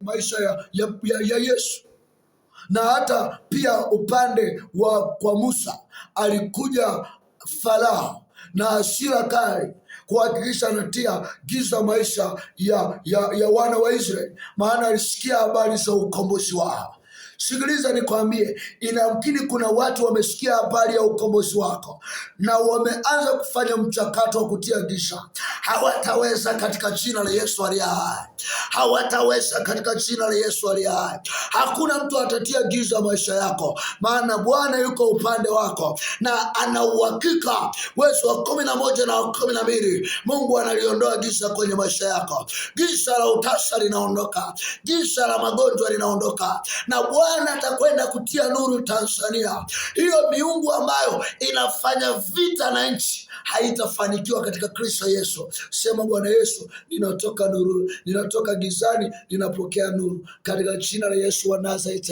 maisha ya Yesu. Na hata pia upande wa kwa Musa alikuja Farao na hasira kali kuhakikisha anatia giza maisha ya wana wa Israeli, maana alisikia habari za ukombozi wao. Sikiliza nikwambie, inamkini kuna watu wamesikia habari ya ukombozi wako na wameanza kufanya mchakato wa kutia giza. Hawataweza katika jina la Yesu aliye hai. Hawataweza katika jina la Yesu aliye hai. Hakuna mtu atatia giza maisha yako, maana Bwana yuko upande wako na ana uhakika. Mwezi wa 11 na 12 Mungu analiondoa giza kwenye maisha yako. Giza la utasa linaondoka, giza la magonjwa linaondoka, na Bwana atakwenda kutia nuru Tanzania. Hiyo miungu ambayo inafanya vita na nchi haitafanikiwa katika Kristo Yesu. Sema, Bwana Yesu, ninatoka nuru, ninatoka gizani, ninapokea nuru katika jina la Yesu wa Nazareti.